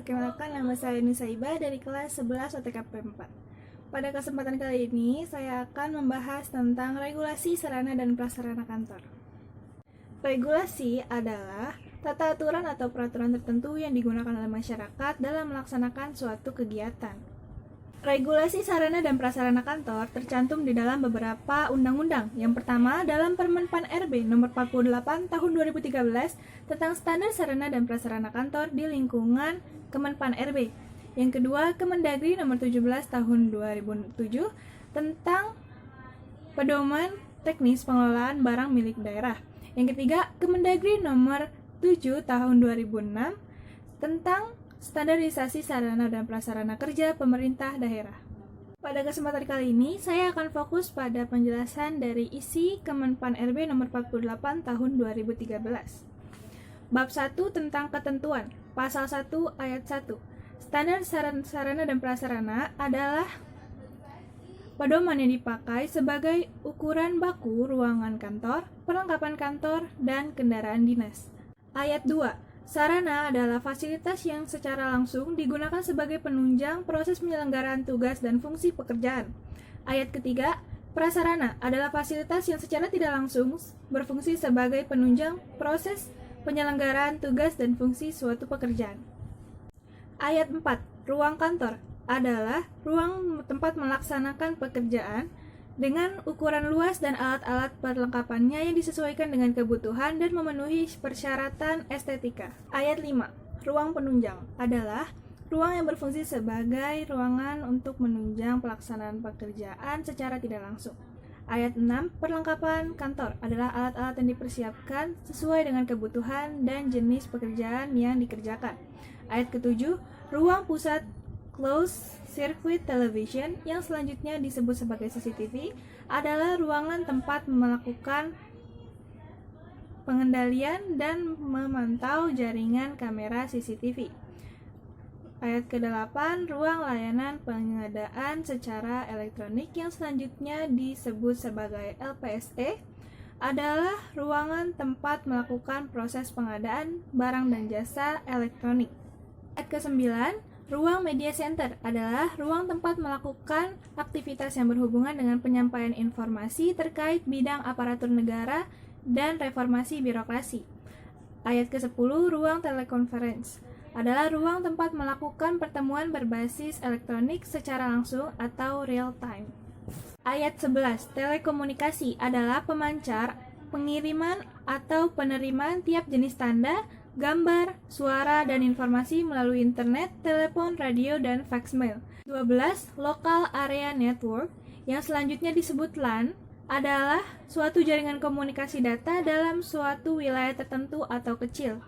perkenalkan nama saya Nisa Iba dari kelas 11 OTKP 4. Pada kesempatan kali ini, saya akan membahas tentang regulasi sarana dan prasarana kantor. Regulasi adalah tata aturan atau peraturan tertentu yang digunakan oleh masyarakat dalam melaksanakan suatu kegiatan. Regulasi sarana dan prasarana kantor tercantum di dalam beberapa undang-undang. Yang pertama, dalam Permen PAN RB nomor 48 tahun 2013 tentang standar sarana dan prasarana kantor di lingkungan Kemenpan RB. Yang kedua, Kemendagri nomor 17 tahun 2007 tentang pedoman teknis pengelolaan barang milik daerah. Yang ketiga, Kemendagri nomor 7 tahun 2006 tentang standarisasi sarana dan prasarana kerja pemerintah daerah. Pada kesempatan kali ini, saya akan fokus pada penjelasan dari isi Kemenpan RB nomor 48 tahun 2013. Bab 1 tentang ketentuan, pasal 1 ayat 1. Standar sarana dan prasarana adalah pedoman yang dipakai sebagai ukuran baku ruangan kantor, perlengkapan kantor, dan kendaraan dinas. Ayat 2. Sarana adalah fasilitas yang secara langsung digunakan sebagai penunjang proses penyelenggaraan tugas dan fungsi pekerjaan. Ayat ketiga, prasarana adalah fasilitas yang secara tidak langsung berfungsi sebagai penunjang proses penyelenggaraan tugas dan fungsi suatu pekerjaan. Ayat 4, ruang kantor adalah ruang tempat melaksanakan pekerjaan dengan ukuran luas dan alat-alat perlengkapannya yang disesuaikan dengan kebutuhan dan memenuhi persyaratan estetika. Ayat 5. Ruang penunjang adalah ruang yang berfungsi sebagai ruangan untuk menunjang pelaksanaan pekerjaan secara tidak langsung. Ayat 6. Perlengkapan kantor adalah alat-alat yang dipersiapkan sesuai dengan kebutuhan dan jenis pekerjaan yang dikerjakan. Ayat ke-7. Ruang pusat closed circuit television yang selanjutnya disebut sebagai CCTV adalah ruangan tempat melakukan pengendalian dan memantau jaringan kamera CCTV. Ayat ke-8, ruang layanan pengadaan secara elektronik yang selanjutnya disebut sebagai LPSE adalah ruangan tempat melakukan proses pengadaan barang dan jasa elektronik. Ayat ke-9, ruang media center adalah ruang tempat melakukan aktivitas yang berhubungan dengan penyampaian informasi terkait bidang aparatur negara dan reformasi birokrasi. Ayat ke-10, ruang telekonferensi adalah ruang tempat melakukan pertemuan berbasis elektronik secara langsung atau real time. Ayat 11, telekomunikasi adalah pemancar, pengiriman atau penerimaan tiap jenis tanda, gambar, suara, dan informasi melalui internet, telepon, radio, dan fax mail. 12. Local Area Network, yang selanjutnya disebut LAN, adalah suatu jaringan komunikasi data dalam suatu wilayah tertentu atau kecil.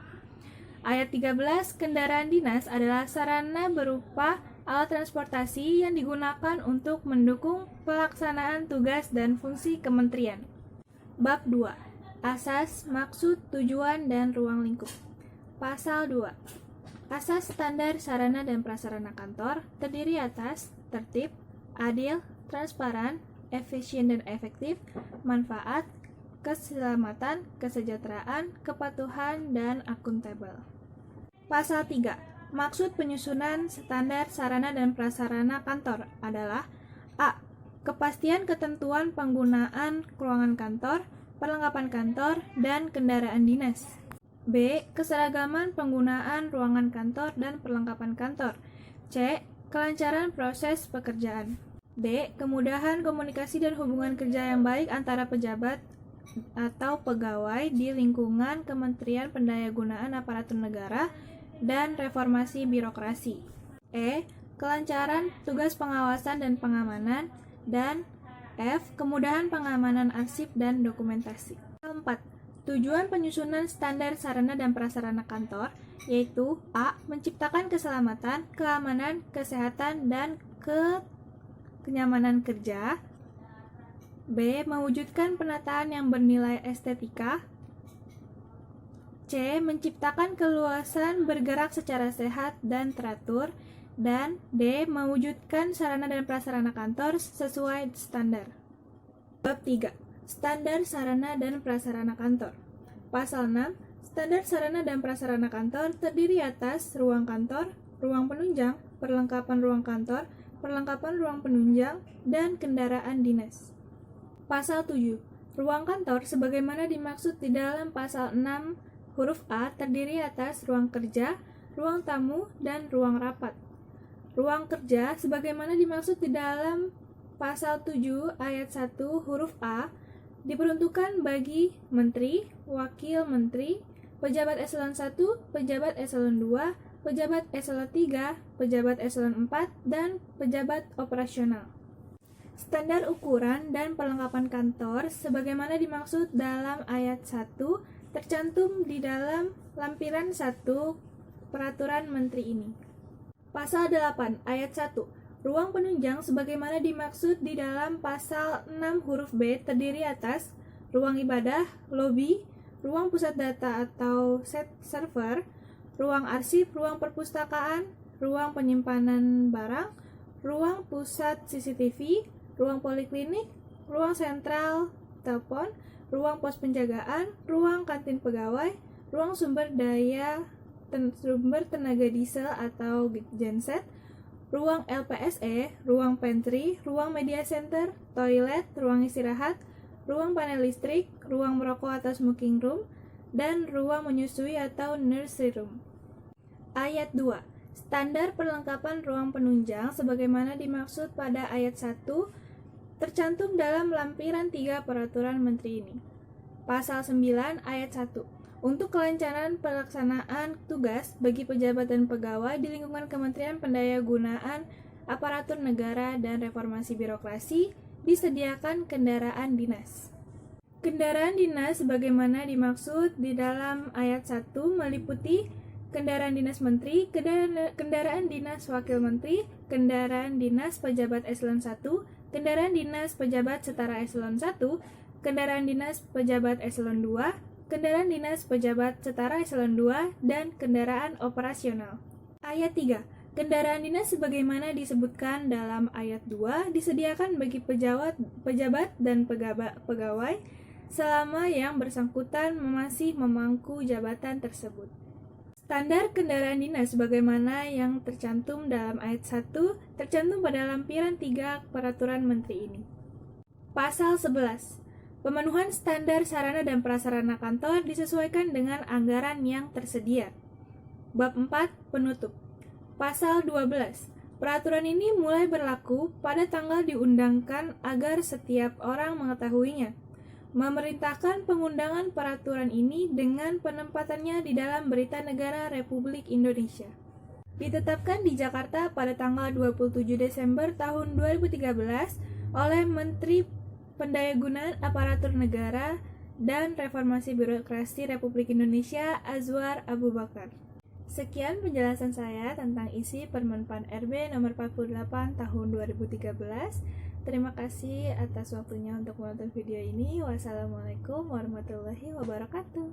Ayat 13. Kendaraan dinas adalah sarana berupa alat transportasi yang digunakan untuk mendukung pelaksanaan tugas dan fungsi kementerian. Bab 2. Asas, maksud, tujuan, dan ruang lingkup. Pasal 2. Asas standar sarana dan prasarana kantor terdiri atas tertib, adil, transparan, efisien dan efektif, manfaat, keselamatan, kesejahteraan, kepatuhan, dan akuntabel. Pasal 3. Maksud penyusunan standar sarana dan prasarana kantor adalah A. Kepastian ketentuan penggunaan ruangan kantor, perlengkapan kantor, dan kendaraan dinas. B. Keseragaman penggunaan ruangan kantor dan perlengkapan kantor. C. Kelancaran proses pekerjaan. D. Kemudahan komunikasi dan hubungan kerja yang baik antara pejabat atau pegawai di lingkungan Kementerian Pendayagunaan Aparatur Negara dan Reformasi Birokrasi. E. Kelancaran tugas pengawasan dan pengamanan. Dan F. Kemudahan pengamanan arsip dan dokumentasi. 4. Tujuan penyusunan standar sarana dan prasarana kantor yaitu A. Menciptakan keselamatan, keamanan, kesehatan, dan kenyamanan kerja. B. Mewujudkan penataan yang bernilai estetika. C. Menciptakan keluasan bergerak secara sehat dan teratur. Dan D. Mewujudkan sarana dan prasarana kantor sesuai standar. Bab 3. Standar sarana dan prasarana kantor. Pasal 6. Standar sarana dan prasarana kantor terdiri atas ruang kantor, ruang penunjang, perlengkapan ruang kantor, perlengkapan ruang penunjang, dan kendaraan dinas. Pasal 7. Ruang kantor sebagaimana dimaksud di dalam pasal 6 huruf A terdiri atas ruang kerja, ruang tamu, dan ruang rapat. Ruang kerja sebagaimana dimaksud di dalam pasal 7 ayat 1 huruf A diperuntukkan bagi menteri, wakil menteri, pejabat eselon 1, pejabat eselon 2, pejabat eselon 3, pejabat eselon 4, dan pejabat operasional. Standar ukuran dan perlengkapan kantor sebagaimana dimaksud dalam ayat 1 tercantum di dalam lampiran 1 peraturan menteri ini. Pasal 8 ayat 1. Ruang penunjang sebagaimana dimaksud di dalam pasal 6 huruf B terdiri atas ruang ibadah, lobi, ruang pusat data atau server, ruang arsip, ruang perpustakaan, ruang penyimpanan barang, ruang pusat CCTV, ruang poliklinik, ruang sentral telepon, ruang pos penjagaan, ruang kantin pegawai, ruang sumber tenaga diesel atau genset, ruang LPSE, ruang pantry, ruang media center, toilet, ruang istirahat, ruang panel listrik, ruang merokok atau smoking room, dan ruang menyusui atau nursery room. Ayat 2. Standar perlengkapan ruang penunjang sebagaimana dimaksud pada ayat 1 tercantum dalam lampiran 3 peraturan menteri ini. Pasal 9 ayat 1. Untuk kelancaran pelaksanaan tugas bagi pejabat dan pegawai di lingkungan Kementerian Pendayagunaan Aparatur Negara dan Reformasi Birokrasi disediakan kendaraan dinas. Kendaraan dinas sebagaimana dimaksud di dalam ayat 1 meliputi kendaraan dinas menteri, kendaraan dinas wakil menteri, kendaraan dinas pejabat eselon 1, kendaraan dinas pejabat setara eselon 1, kendaraan dinas pejabat eselon 2, kendaraan dinas pejabat setara eselon 2, dan kendaraan operasional. Ayat 3. Kendaraan dinas sebagaimana disebutkan dalam ayat 2 disediakan bagi pejabat dan pegawai selama yang bersangkutan masih memangku jabatan tersebut. Standar kendaraan dinas sebagaimana yang tercantum dalam ayat 1 tercantum pada lampiran 3 peraturan menteri ini. Pasal 11. Pemenuhan standar sarana dan prasarana kantor disesuaikan dengan anggaran yang tersedia. Bab 4. Penutup. Pasal 12. Peraturan ini mulai berlaku pada tanggal diundangkan agar setiap orang mengetahuinya. Memerintahkan pengundangan peraturan ini dengan penempatannya di dalam Berita Negara Republik Indonesia. Ditetapkan di Jakarta pada tanggal 27 Desember tahun 2013 oleh Menteri Pendayagunaan Aparatur Negara dan Reformasi Birokrasi Republik Indonesia Azwar Abu Bakar. Sekian penjelasan saya tentang isi Permenpan RB nomor 48 tahun 2013. Terima kasih atas waktunya untuk menonton video ini. Wassalamualaikum warahmatullahi wabarakatuh.